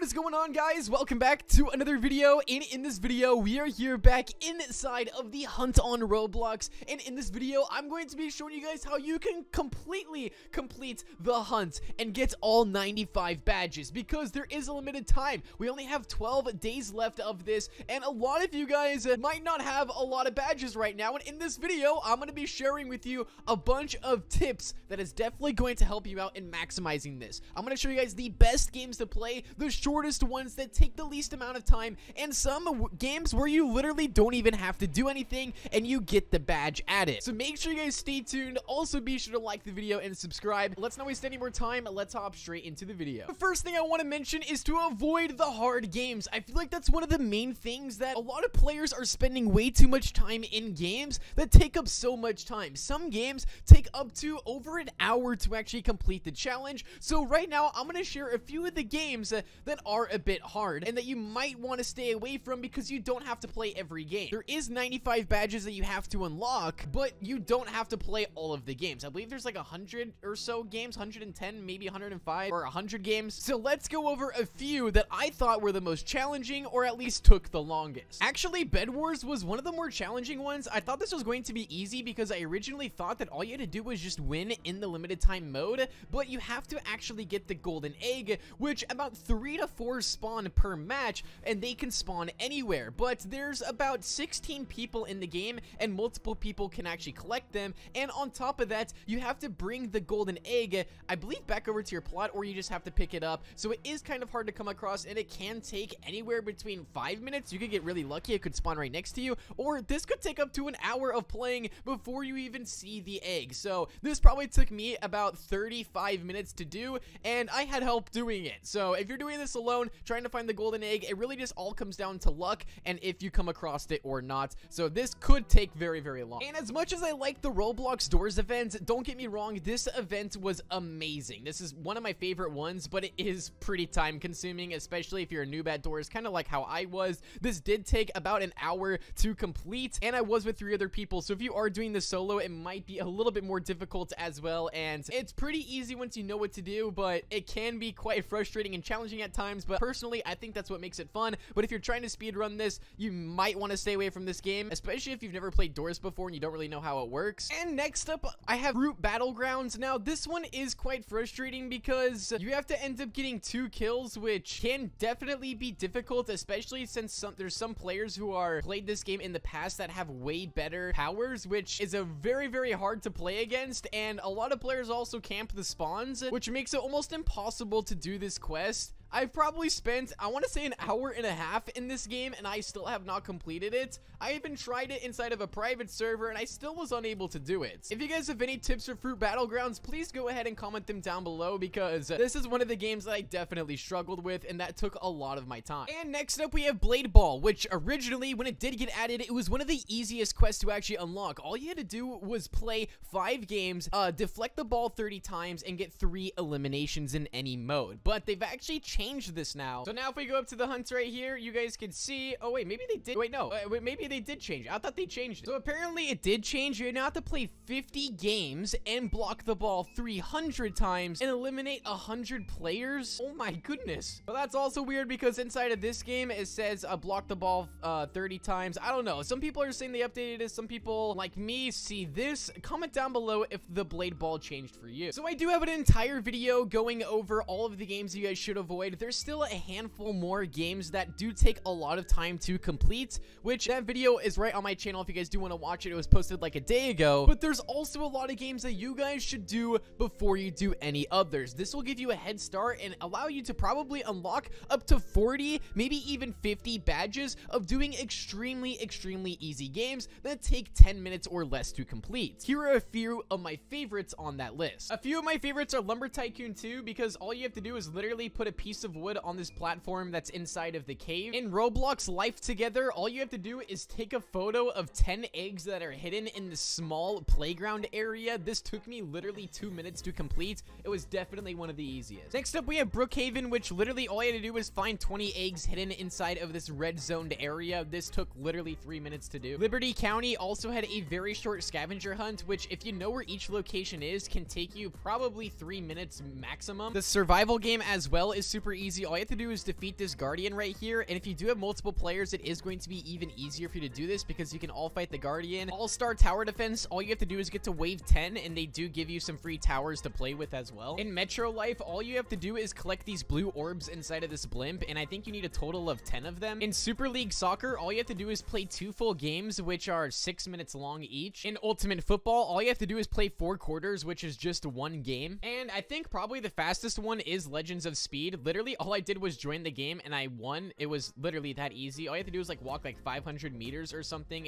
What is going on, guys? Welcome back to another video, and in this video we are here back inside of the hunt on Roblox. And in this video I'm going to be showing you guys how you can completely complete the hunt and get all 95 badges, because there is a limited time. We only have 12 days left of this, and a lot of you guys might not have a lot of badges right now. And in this video I'm going to be sharing with you a bunch of tips that is definitely going to help you out in maximizing this. I'm going to show you guys the best games to play, the shortest ones that take the least amount of time, and some games where you literally don't even have to do anything and you get the badge added. So make sure you guys stay tuned. Also be sure to like the video and subscribe. Let's not waste any more time. Let's hop straight into the video. The first thing I want to mention is to avoid the hard games. I feel like that's one of the main things that a lot of players are spending way too much time in games that take up so much time. Some games take up to over an hour to actually complete the challenge. So right now I'm going to share a few of the games that are a bit hard and that you might want to stay away from, because you don't have to play every game. There is 95 badges that you have to unlock, but you don't have to play all of the games. I believe there's like 100 or so games, 110, maybe 105 or 100 games. So let's go over a few that I thought were the most challenging, or at least took the longest. Actually, Bed Wars was one of the more challenging ones. I thought this was going to be easy because I originally thought that all you had to do was just win in the limited time mode, but you have to actually get the golden egg, which about 3 to 4 spawn per match, and they can spawn anywhere. But there's about 16 people in the game, and multiple people can actually collect them. And on top of that, you have to bring the golden egg, I believe, back over to your plot, or you just have to pick it up. So it is kind of hard to come across, and it can take anywhere between 5 minutes. You could get really lucky, it could spawn right next to you, or this could take up to an hour of playing before you even see the egg. So this probably took me about 35 minutes to do, and I had help doing it. So if you're doing this alone, trying to find the golden egg, it really just all comes down to luck and if you come across it or not. So this could take very, very long. And as much as I like the Roblox Doors event, don't get me wrong, this event was amazing. This is one of my favorite ones, but it is pretty time consuming, especially if you're a noob at Doors, kind of like how I was. This did take about an hour to complete, and I was with 3 other people. So if you are doing this solo, it might be a little bit more difficult as well. And it's pretty easy once you know what to do, but it can be quite frustrating and challenging at times. But personally, I think that's what makes it fun. But if you're trying to speedrun this, you might want to stay away from this game, especially if you've never played Doors before and you don't really know how it works. And next up, I have Root Battlegrounds. Now, this one is quite frustrating because you have to end up getting 2 kills, which can definitely be difficult, especially since there's some players who are played this game in the past that have way better powers, which is a very, very hard to play against. And a lot of players also camp the spawns, which makes it almost impossible to do this quest. I've probably spent, I want to say, an hour and a half in this game, and I still have not completed it. I even tried it inside of a private server, and I still was unable to do it. If you guys have any tips for Fruit Battlegrounds, please go ahead and comment them down below, because this is one of the games that I definitely struggled with, and that took a lot of my time. And next up, we have Blade Ball, which originally, when it did get added, it was one of the easiest quests to actually unlock. All you had to do was play 5 games, deflect the ball 30 times, and get 3 eliminations in any mode. But they've actually changed this now. So now if we go up to the hunt right here, you guys can see, oh wait, maybe they did, wait, no, wait, maybe they did change it. I thought they changed it. So apparently it did change. You now have to play 50 games and block the ball 300 times and eliminate 100 players. Oh my goodness. But that's also weird, because inside of this game it says block the ball 30 times. I don't know. Some people are saying they updated this. Some people like me see this. Comment down below if the Blade Ball changed for you. So I do have an entire video going over all of the games you guys should avoid. There's still a handful more games that do take a lot of time to complete, which that video is right on my channel if you guys do want to watch it. It was posted like a day ago. But there's also a lot of games that you guys should do before you do any others. This will give you a head start and allow you to probably unlock up to 40, maybe even 50 badges of doing extremely easy games that take 10 minutes or less to complete. Here are a few of my favorites on that list. A few of my favorites are Lumber Tycoon 2, because all you have to do is literally put a piece of wood on this platform that's inside of the cave. In Roblox Life Together, all you have to do is take a photo of 10 eggs that are hidden in the small playground area. This took me literally 2 minutes to complete. It was definitely one of the easiest. Next up, we have Brookhaven, which literally all you had to do was find 20 eggs hidden inside of this red zoned area. This took literally 3 minutes to do. Liberty County also had a very short scavenger hunt, which, if you know where each location is, can take you probably 3 minutes maximum. The survival game as well is super super easy. All you have to do is defeat this guardian right here, and if you do have multiple players, it is going to be even easier for you to do this because you can all fight the guardian. All-star tower defense, all you have to do is get to wave 10, and they do give you some free towers to play with as well. In Metro Life, all you have to do is collect these blue orbs inside of this blimp, and I think you need a total of 10 of them. In Super League Soccer, all you have to do is play 2 full games, which are 6 minutes long each. In Ultimate Football, all you have to do is play 4 quarters, which is just 1 game. And I think probably the fastest one is Legends of Speed. Literally, all I did was join the game, and I won. It was literally that easy. All you have to do is, like, walk, like, 500 meters or something.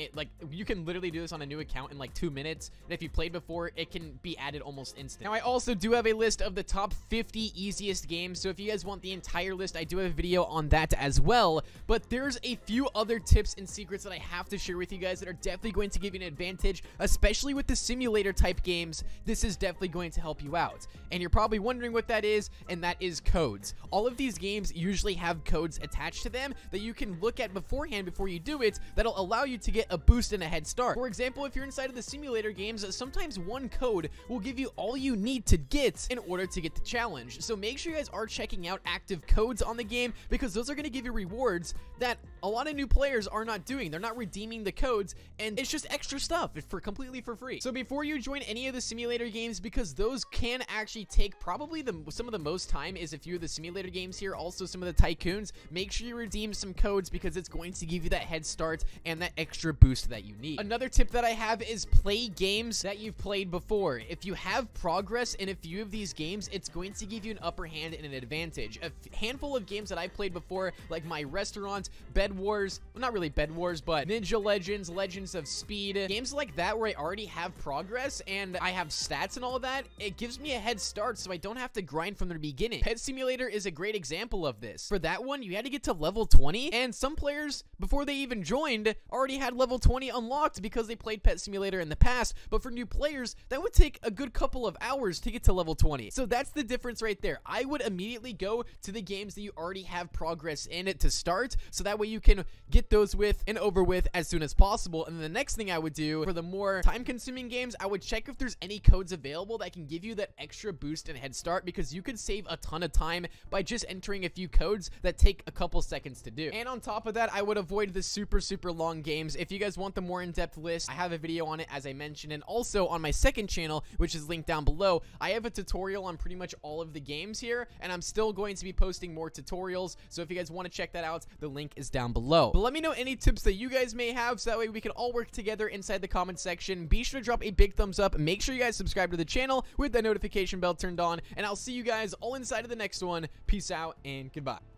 You can literally do this on a new account in, like, 2 minutes. And if you played before, it can be added almost instant. Now, I also do have a list of the top 50 easiest games. So if you guys want the entire list, I do have a video on that as well. But there's a few other tips and secrets that I have to share with you guys that are definitely going to give you an advantage, especially with the simulator type games. This is definitely going to help you out. And you're probably wondering what that is, and that is codes. All of these games usually have codes attached to them that you can look at beforehand before you do it that'll allow you to get a boost and a head start. For example, if you're inside of the simulator games, sometimes one code will give you all you need to get in order to get the challenge. So make sure you guys are checking out active codes on the game because those are going to give you rewards that a lot of new players are not doing. They're not redeeming the codes, and it's just extra stuff completely for free. So before you join any of the simulator games, because those can actually take probably some of the most time is a few of the simulator games here, also some of the tycoons, make sure you redeem some codes because it's going to give you that head start and that extra boost that you need. Another tip that I have is play games that you've played before. If you have progress in a few of these games, it's going to give you an upper hand and an advantage. A handful of games that I played before, like My Restaurant, Bed Wars, well, not really Bed Wars, but Ninja Legends, Legends of Speed, games like that where I already have progress and I have stats and all of that, it gives me a head start so I don't have to grind from the beginning. Pet Simulator is a great example of this. For that one, you had to get to level 20, and some players, before they even joined, already had level 20 unlocked because they played Pet Simulator in the past, but for new players, that would take a good couple of hours to get to level 20. So that's the difference right there. I would immediately go to the games that you already have progress in it to start, so that way you can get those with and over with as soon as possible. And then the next thing I would do for the more time-consuming games, I would check if there's any codes available that can give you that extra boost and head start, because you could save a ton of time by just entering a few codes that take a couple seconds to do. And on top of that, I would avoid the super long games. If you guys want the more in-depth list, I have a video on it, as I mentioned, and also on my second channel, which is linked down below, I have a tutorial on pretty much all of the games here, and I'm still going to be posting more tutorials, so if you guys want to check that out, the link is down below. But let me know any tips that you guys may have, so that way we can all work together inside the comment section. Be sure to drop a big thumbs up, make sure you guys subscribe to the channel with that notification bell turned on, and I'll see you guys all inside of the next one. Peace out, and goodbye.